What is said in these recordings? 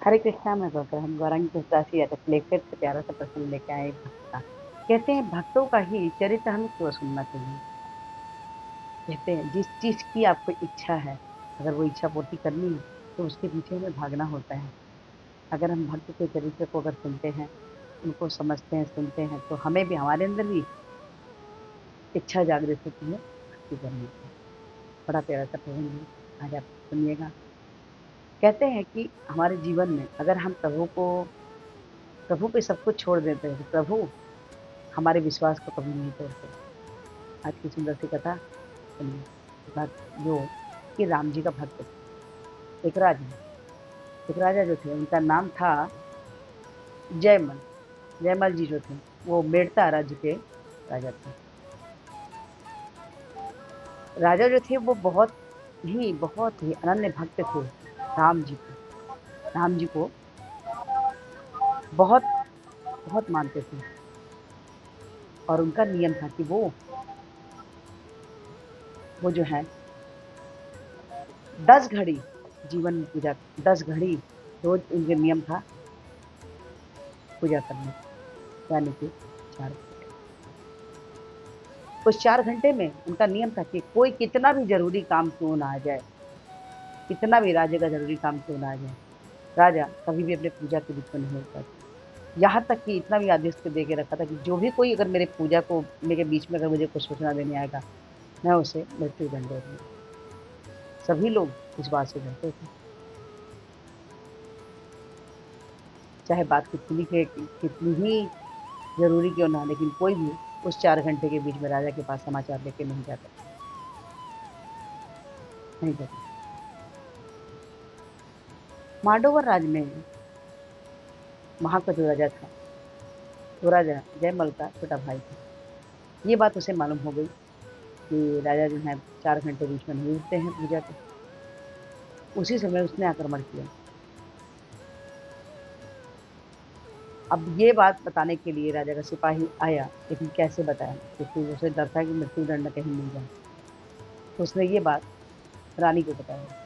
हरे कृष्णा में गौकर हम गौरांगी तुलसीदास जी लेखक से प्यारा सा प्रसंग लेके आए एक भक्त का। कहते हैं भक्तों का ही चरित्र हमें क्यों सुनना चाहिए। कहते हैं जिस चीज की आपको इच्छा है, अगर वो इच्छा पूर्ति करनी है तो उसके पीछे हमें भागना होता है। अगर हम भक्त के चरित्र को अगर सुनते हैं, उनको समझते हैं, सुनते हैं, तो हमें भी, हमारे अंदर भी इच्छा जागृत होती है भक्ति करने की। बड़ा प्यारा सा प्रसंग है, आज आप सुनिएगा। कहते हैं कि हमारे जीवन में अगर हम प्रभु पे सब कुछ छोड़ देते हैं तो प्रभु हमारे विश्वास को कभी नहीं तोड़ते। आज की सुंदर सी कथा सुनिए। भक्त जो कि राम जी का भक्त था। एक राजा, एक राजा जो थे उनका नाम था जयमल। जयमल जी जो थे वो मेड़ता राज्य के राजा थे। राजा जो थे वो बहुत ही अनन्य भक्त थे राम जी के। राम जी को बहुत बहुत मानते थे और उनका नियम था कि वो जो है 10 घड़ी जीवन में पूजा, 10 घड़ी रोज उनके नियम था पूजा करने का, यानी कि 4 घंटे। उस 4 घंटे में उनका नियम था कि कोई कितना भी जरूरी काम क्यों ना आ जाए, कितना भी राजा का जरूरी काम क्यों ना आ जाए, राजा कभी भी अपने पूजा के बीच में नहीं होता था। यहाँ तक कि इतना भी आदेश दे के रखा था कि जो भी कोई अगर मेरे पूजा को मेरे बीच में अगर मुझे कुछ सूचना देने आएगा, मैं उसे मृत्यु दंड दे दूंगा। सभी लोग इस बात से डरते थे, चाहे बात कितनी ही जरूरी क्यों ना, लेकिन कोई भी उस 4 घंटे के बीच में राजा के पास समाचार लेके नहीं जाता, नहीं जाता। मांडोवर राज में वहां का जो राजा था, वो राजा जयमल का छोटा भाई था। ये बात उसे मालूम हो गई कि राजा जो है 4 घंटे बीच में नहीं उठते हैं पूजा के। उसी समय उसने आक्रमण किया। अब ये बात बताने के लिए राजा का सिपाही आया, लेकिन कैसे बताया, क्योंकि उसे डर था कि मृत्यु दंड कहीं मिल जाए। तो उसने ये बात रानी को बताया।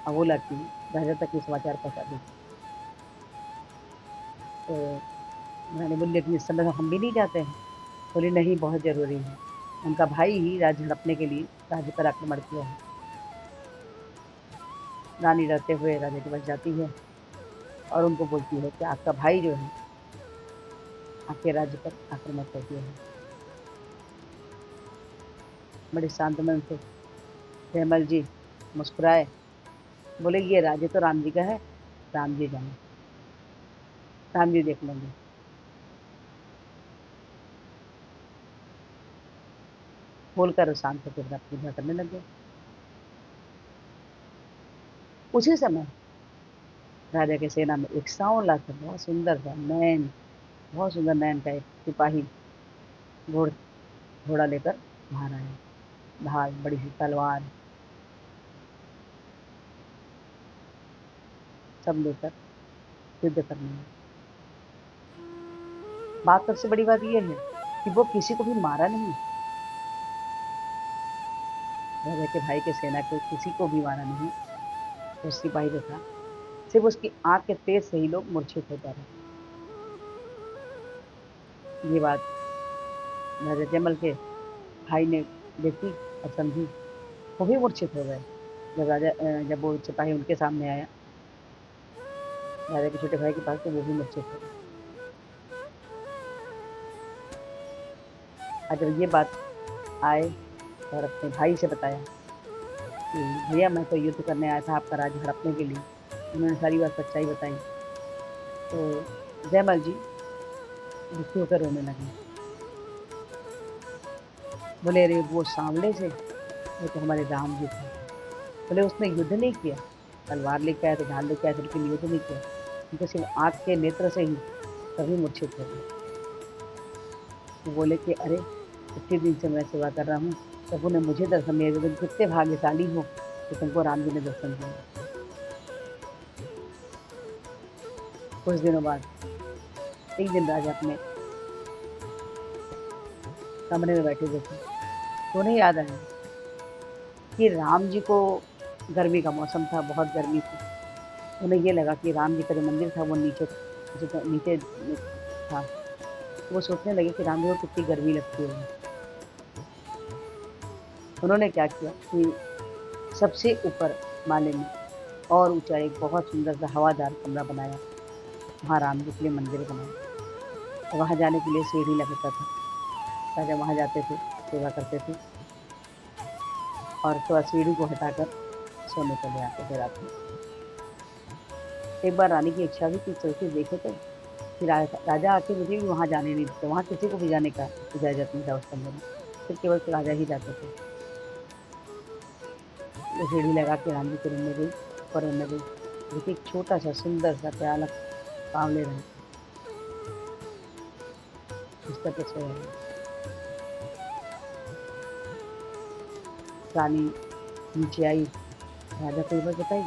अब वो लड़की राजा तक ये समाचार पहुंचा दी। तो रानी बोली लेकिन इस समय तो हम भी नहीं जाते हैं। बोली नहीं, बहुत जरूरी है। उनका भाई ही राज्य हड़पने के लिए राज्य पर आक्रमण किया है। रानी डरते हुए राजा के पास जाती है और उनको बोलती है कि आपका भाई जो है आपके राज्य पर आक्रमण कर दिया है। बड़े शांत मन से जयमल जी मुस्कुराए, बोले ये राज्य तो राम जी का है, राम जी जाने, राम जी देख लेंगे। बोलकर शांत होकर अपना पूजा करने लगे। उसी समय राजा के सेना में एक सांवला था, बहुत सुंदर था नैन, बहुत सुंदर नैन का एक सिपाही घोड़ घोड़ा लेकर बाहर आया, ढाल, बड़ी सी तलवार सब लेकर युद्ध करने लगा। बात सबसे बड़ी बात यह है कि वो किसी को भी मारा नहीं। राजा के भाई के सेना के किसी को भी मारा नहीं। वो सिपाही जो था, सिर्फ उसकी आंख के तेज से ही लोग मूर्छित हो जा रहे। ये बात राजा जयमल के भाई ने देखी और समझी। वो भी मूर्छित हो गए। जब वो सिपाही उनके सामने आया, राजा के छोटे भाई के पास, तो वो भी मूर्छित हो गए। और जब ये बात आए और अपने भाई से बताया कि भैया मैं तो युद्ध करने आया था आपका राज्य हड़पने के लिए, उन्होंने सारी बात सच्चाई बताई, तो जयमल जी दुखी होकर रोने लगे। बोले अरे वो सांवले से, वो तो हमारे राम जी थे। बोले उसने युद्ध नहीं किया, तलवार लेके आया, तो ढाल लेके आया, लेकिन युद्ध नहीं किया। उनको सिर्फ आँख के नेत्र से ही सभी मूर्छित हो गए। वो बोले कि अरे इतने दिन से मैं सेवा कर रहा हूँ, प्रभु ने मुझे दर्शन दिया, तुम कितने भाग्यशाली हो कि तुमको राम जी ने दर्शन दिया। कुछ दिनों बाद एक दिन राजा अपने कमरे में बैठे हुए थे, तो उन्हें याद आया कि राम जी को, गर्मी का मौसम था, बहुत गर्मी थी, उन्हें ये लगा कि राम जी का जो मंदिर था वो नीचे नीचे था। वो सोचने लगे कि राम जी को कितनी गर्मी लगती होगी। उन्होंने क्या किया कि सबसे ऊपर माले में और ऊंचा एक बहुत सुंदर सा हवादार कमरा बनाया। वहाँ राम जी के लिए मंदिर बनाया। वहाँ जाने के लिए सीढ़ी लगता था। राजा वहाँ जाते थे, सेवा करते थे और उसके बाद सीढ़ी को हटाकर सोने चले आते थे रात में। एक बार रानी की इच्छा हुई कि चल के देखे तो कि राजा आके मुझे भी वहाँ जाने नहीं देते, वहाँ किसी को भी जाने का इजाजत नहीं था उस कमरे में, सिर्फ केवल राजा ही जाते थे। वो सीढ़ी लगा के रानी के रूम में गई, ऊपर रूम में गई, देखिए एक छोटा सा सुंदर सा प्याला सांवले रंग बिस्तर पे सोया है। रानी नीचे आई, राजा को ये बात बताई।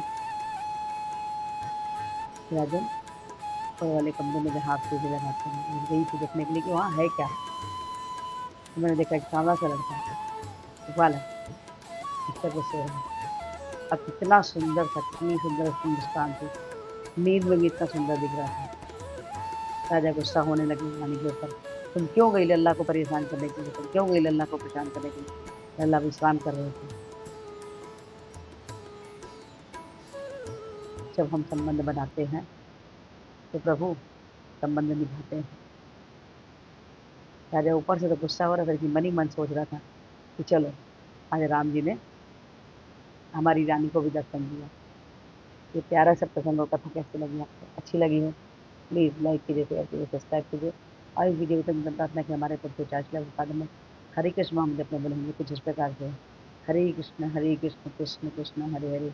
राजन ऊपर वाले कमरे में जहाँ आप सीढ़ी लगाते हैं गई थी देखने के लिए कि वहाँ है क्या। तो मैंने देखा एक सांवला सा लड़का वाला बिस्तर पे सो रहा है। अब कितना सुंदर था, कितनी सुंदर उसकी मुस्कान थी, नींद में भी इतना सुंदर दिख रहा था। राजा गुस्सा होने लगे रानी के ऊपर। तुम क्यों गई लल्ला को परेशान करने के लिए, तुम क्यों गई लल्ला को परेशान करने के लिए। लल्ला विश्राम कर रहे थे। जब हम संबंध बनाते हैं तो प्रभु संबंध निभाते हैं। राजा ऊपर से तो गुस्सा हो रहा था लेकिन मन ही मन सोच रहा था कि चलो आज राम जी ने हमारी रानी को भी दर्शन दिया। ये प्यारा सा प्रसंग और कथा कैसी लगी आपको, अच्छी लगी है प्लीज़ लाइक कीजिए, शेयर कीजिए, सब्सक्राइब कीजिए और इस वीडियो को तक प्रार्थना कि हमारे पद को चार्ज में हरे कृष्ण हम जब बोलेंगे कुछ इस प्रकार से हरे कृष्ण कृष्ण कृष्ण हरे हरे,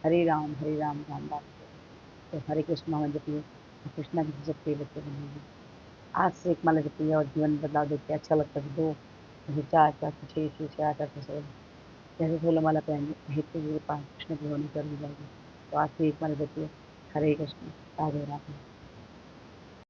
हरे राम राम राम। तो हरे कृष्ण नाम जपिए, कृष्णा की जपते बच्चे बनेंगे। आज से एक माला जपिए और जीवन बदलाव देखिए, अच्छा लगता है। दो जैसे चार चार से छः, छः से आठ, आठ से 16, जैसे 16 माला पहनेंगे हित पास कृष्ण की होनी कर दी जाएगी। तो आज से एक माला जपिए। हरे कृष्ण राधे राधे।